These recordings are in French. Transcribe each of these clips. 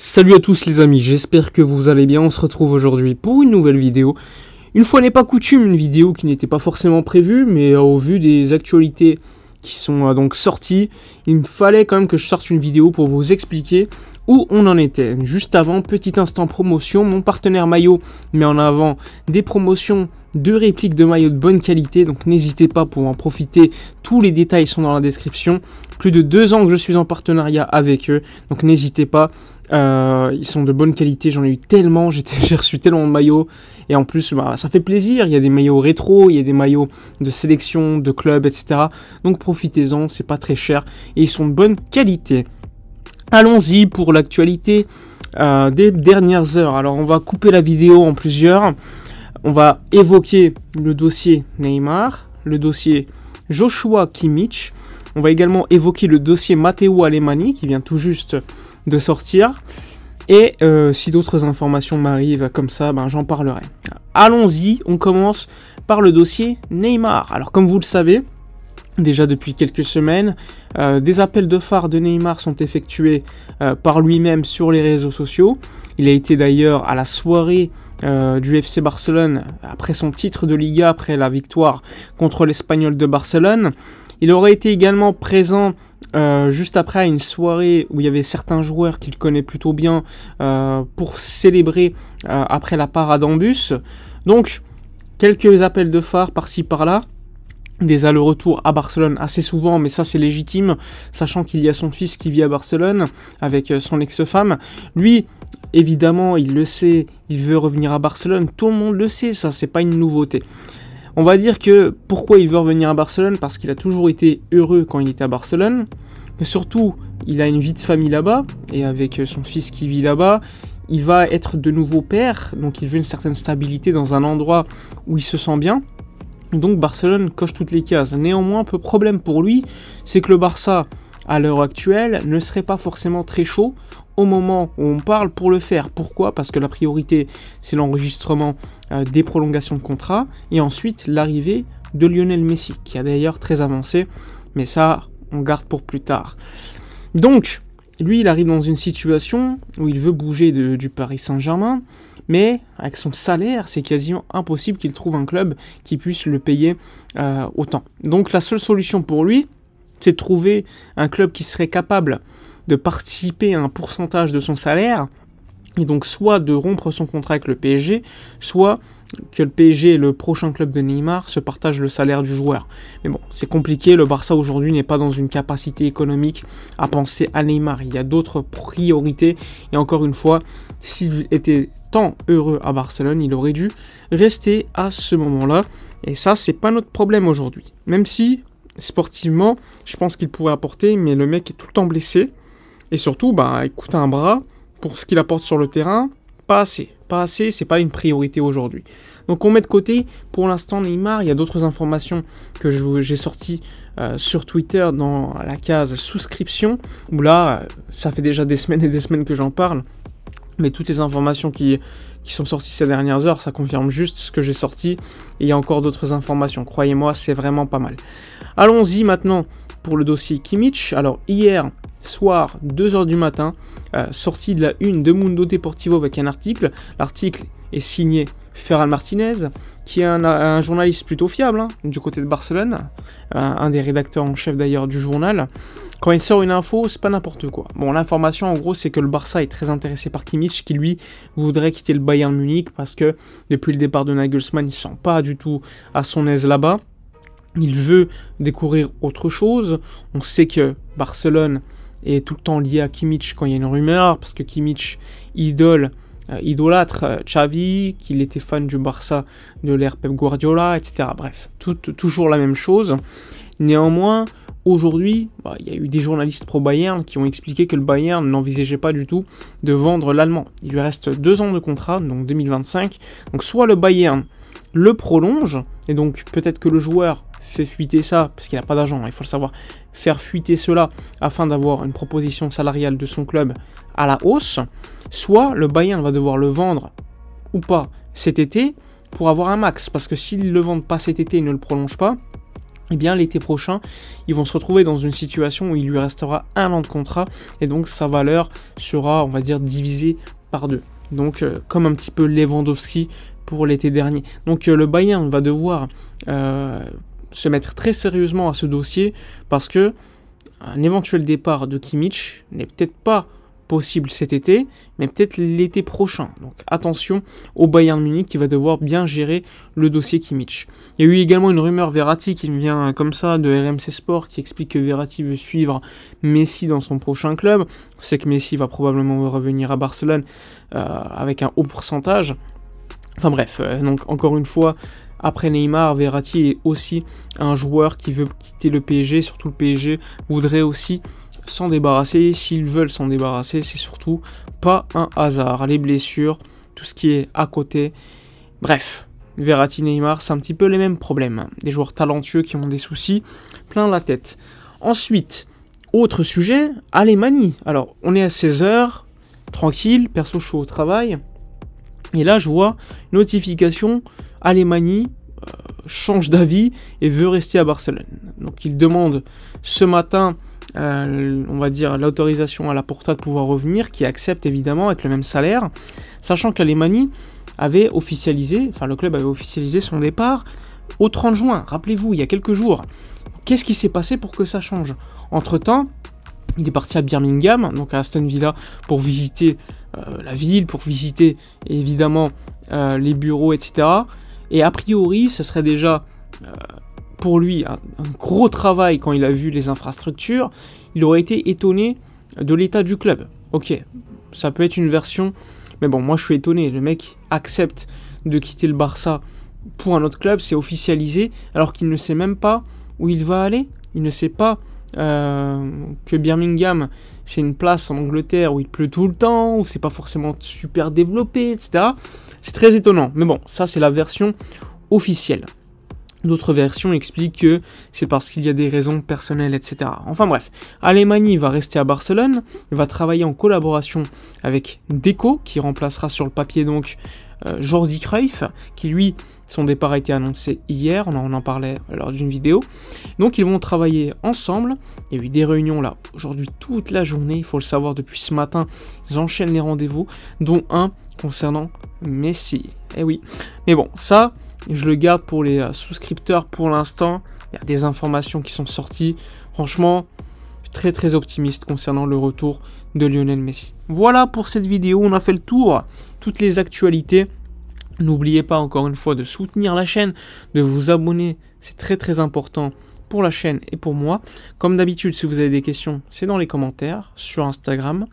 Salut à tous les amis, j'espère que vous allez bien, on se retrouve aujourd'hui pour une nouvelle vidéo. Une fois n'est pas coutume, une vidéo qui n'était pas forcément prévue, mais au vu des actualités qui sont donc sorties, il me fallait quand même que je sorte une vidéo pour vous expliquer où on en était. Juste avant, petit instant promotion, mon partenaire Maillot met en avant des promotions de répliques de maillots de bonne qualité, donc n'hésitez pas pour en profiter, tous les détails sont dans la description. Plus de 2 ans que je suis en partenariat avec eux, donc n'hésitez pas. Ils sont de bonne qualité, j'en ai eu tellement, j'ai reçu tellement de maillots, et en plus ça fait plaisir, il y a des maillots rétro, il y a des maillots de sélection, de club, etc. Donc profitez-en, c'est pas très cher, et ils sont de bonne qualité. Allons-y pour l'actualité des dernières heures. Alors on va couper la vidéo en plusieurs, on va évoquer le dossier Neymar, le dossier Joshua Kimmich, on va également évoquer le dossier Matteo Alemany qui vient tout juste de sortir. Et si d'autres informations m'arrivent comme ça, j'en parlerai. Allons-y, on commence par le dossier Neymar. Alors comme vous le savez, déjà depuis quelques semaines, des appels de phare de Neymar sont effectués par lui-même sur les réseaux sociaux. Il a été d'ailleurs à la soirée du FC Barcelone après son titre de Liga, après la victoire contre l'Espagnol de Barcelone. Il aurait été également présent juste après à une soirée où il y avait certains joueurs qu'il connaît plutôt bien pour célébrer après la parade en bus. Donc, quelques appels de phare par-ci par-là. Des allers-retours à Barcelone assez souvent, mais ça c'est légitime, sachant qu'il y a son fils qui vit à Barcelone avec son ex-femme. Lui, évidemment, il le sait, il veut revenir à Barcelone, tout le monde le sait, ça c'est pas une nouveauté. On va dire que pourquoi il veut revenir à Barcelone, parce qu'il a toujours été heureux quand il était à Barcelone, mais surtout il a une vie de famille là-bas, et avec son fils qui vit là-bas, il va être de nouveau père, donc il veut une certaine stabilité dans un endroit où il se sent bien. Donc Barcelone coche toutes les cases. Néanmoins, un peu problème pour lui, c'est que le Barça, à l'heure actuelle, ne serait pas forcément très chaud au moment où on parle pour le faire. Pourquoi ? Parce que la priorité, c'est l'enregistrement des prolongations de contrat et ensuite l'arrivée de Lionel Messi, qui a d'ailleurs très avancé, mais ça, on garde pour plus tard. Donc, lui, il arrive dans une situation où il veut bouger du Paris Saint-Germain, mais avec son salaire, c'est quasiment impossible qu'il trouve un club qui puisse le payer autant. Donc la seule solution pour lui, c'est de trouver un club qui serait capable de participer à un pourcentage de son salaire, et donc soit de rompre son contrat avec le PSG, soit que le PSG et le prochain club de Neymar se partagent le salaire du joueur. Mais bon, c'est compliqué, le Barça aujourd'hui n'est pas dans une capacité économique à penser à Neymar. Il y a d'autres priorités, et encore une fois, s'il était tant heureux à Barcelone, il aurait dû rester à ce moment-là, et ça, c'est pas notre problème aujourd'hui. Même si, sportivement, je pense qu'il pourrait apporter, mais le mec est tout le temps blessé, et surtout, il coûte un bras. Pour ce qu'il apporte sur le terrain, pas assez, c'est pas une priorité aujourd'hui. Donc on met de côté, pour l'instant Neymar, il y a d'autres informations que j'ai sorties sur Twitter dans la case souscription, où là, ça fait déjà des semaines et des semaines que j'en parle, mais toutes les informations qui sont sorties ces dernières heures, ça confirme juste ce que j'ai sorti, et il y a encore d'autres informations, croyez-moi, c'est vraiment pas mal. Allons-y maintenant pour le dossier Kimmich. Alors hier soir, 2h du matin, sortie de la une de Mundo Deportivo avec un article. L'article est signé Ferran Martinez, qui est un journaliste plutôt fiable du côté de Barcelone, un des rédacteurs en chef d'ailleurs du journal. Quand il sort une info, c'est pas n'importe quoi. Bon, l'information en gros, c'est que le Barça est très intéressé par Kimmich, qui lui voudrait quitter le Bayern Munich parce que depuis le départ de Nagelsmann, il ne se sent pas du tout à son aise là-bas. Il veut découvrir autre chose. On sait que Barcelone est tout le temps lié à Kimmich quand il y a une rumeur, parce que Kimmich idolâtre Xavi, qu'il était fan du Barça de l'ère Pep Guardiola, etc. Bref, toujours la même chose. Néanmoins, aujourd'hui, il y a eu des journalistes pro-Bayern qui ont expliqué que le Bayern n'envisageait pas du tout de vendre l'Allemand. Il lui reste 2 ans de contrat, donc 2025. Donc soit le Bayern le prolonge, et donc peut-être que le joueur fait fuiter ça, parce qu'il n'a pas d'argent, il faut le savoir, faire fuiter cela afin d'avoir une proposition salariale de son club à la hausse, soit le Bayern va devoir le vendre ou pas cet été pour avoir un max, parce que s'ils ne le vendent pas cet été et ne le prolongent pas, eh bien l'été prochain, ils vont se retrouver dans une situation où il lui restera 1 an de contrat, et donc sa valeur sera, on va dire, divisée par 2. Donc comme un petit peu Lewandowski pour l'été dernier. Donc le Bayern va devoir se mettre très sérieusement à ce dossier, parce que un éventuel départ de Kimmich n'est peut-être pas possible cet été, mais peut-être l'été prochain. Donc attention au Bayern Munich qui va devoir bien gérer le dossier Kimmich. Il y a eu également une rumeur Verratti qui vient comme ça de RMC Sport qui explique que Verratti veut suivre Messi dans son prochain club. C'est que Messi va probablement revenir à Barcelone avec un haut pourcentage. Enfin bref, donc encore une fois, après Neymar, Verratti est aussi un joueur qui veut quitter le PSG, surtout le PSG voudrait aussi s'en débarrasser. S'ils veulent s'en débarrasser, c'est surtout pas un hasard. Les blessures, tout ce qui est à côté. Bref, Verratti, Neymar, c'est un petit peu les mêmes problèmes. Des joueurs talentueux qui ont des soucis plein la tête. Ensuite, autre sujet, Alemany. Alors, on est à 16h, tranquille, perso je suis au travail. Et là, je vois une notification, Alemany change d'avis et veut rester à Barcelone. Donc, il demande ce matin, on va dire, l'autorisation à la Porta de pouvoir revenir, qui accepte évidemment avec le même salaire, sachant qu'Alemany avait officialisé, enfin le club avait officialisé son départ au 30 juin. Rappelez-vous, il y a quelques jours. Qu'est-ce qui s'est passé pour que ça change ? Entre-temps, il est parti à Birmingham, donc à Aston Villa, pour visiter la ville, pour visiter évidemment les bureaux, etc. Et a priori, ce serait déjà pour lui un gros travail quand il a vu les infrastructures. Il aurait été étonné de l'état du club. Ok, ça peut être une version, mais bon, moi je suis étonné. Le mec accepte de quitter le Barça pour un autre club, c'est officialisé, alors qu'il ne sait même pas où il va aller. Il ne sait pas que Birmingham, c'est une place en Angleterre où il pleut tout le temps, où c'est pas forcément super développé, etc. C'est très étonnant. Mais bon, ça c'est la version officielle. D'autres versions expliquent que c'est parce qu'il y a des raisons personnelles, etc. Enfin bref, Alemany va rester à Barcelone, il va travailler en collaboration avec Deco, qui remplacera sur le papier donc Jordi Cruyff, qui lui, son départ a été annoncé hier, on en parlait lors d'une vidéo. Donc ils vont travailler ensemble, il y a eu des réunions là, aujourd'hui toute la journée, il faut le savoir depuis ce matin, ils enchaînent les rendez-vous, dont un concernant Messi. Eh oui, mais bon, ça, je le garde pour les souscripteurs pour l'instant, il y a des informations qui sont sorties, franchement, très très optimiste concernant le retour de Lionel Messi. Voilà pour cette vidéo, on a fait le tour, toutes les actualités. N'oubliez pas encore une fois de soutenir la chaîne, de vous abonner, c'est très très important pour la chaîne et pour moi. Comme d'habitude, si vous avez des questions, c'est dans les commentaires sur Instagram.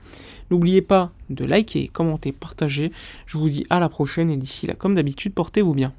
N'oubliez pas de liker, commenter, partager. Je vous dis à la prochaine et d'ici là, comme d'habitude, portez-vous bien.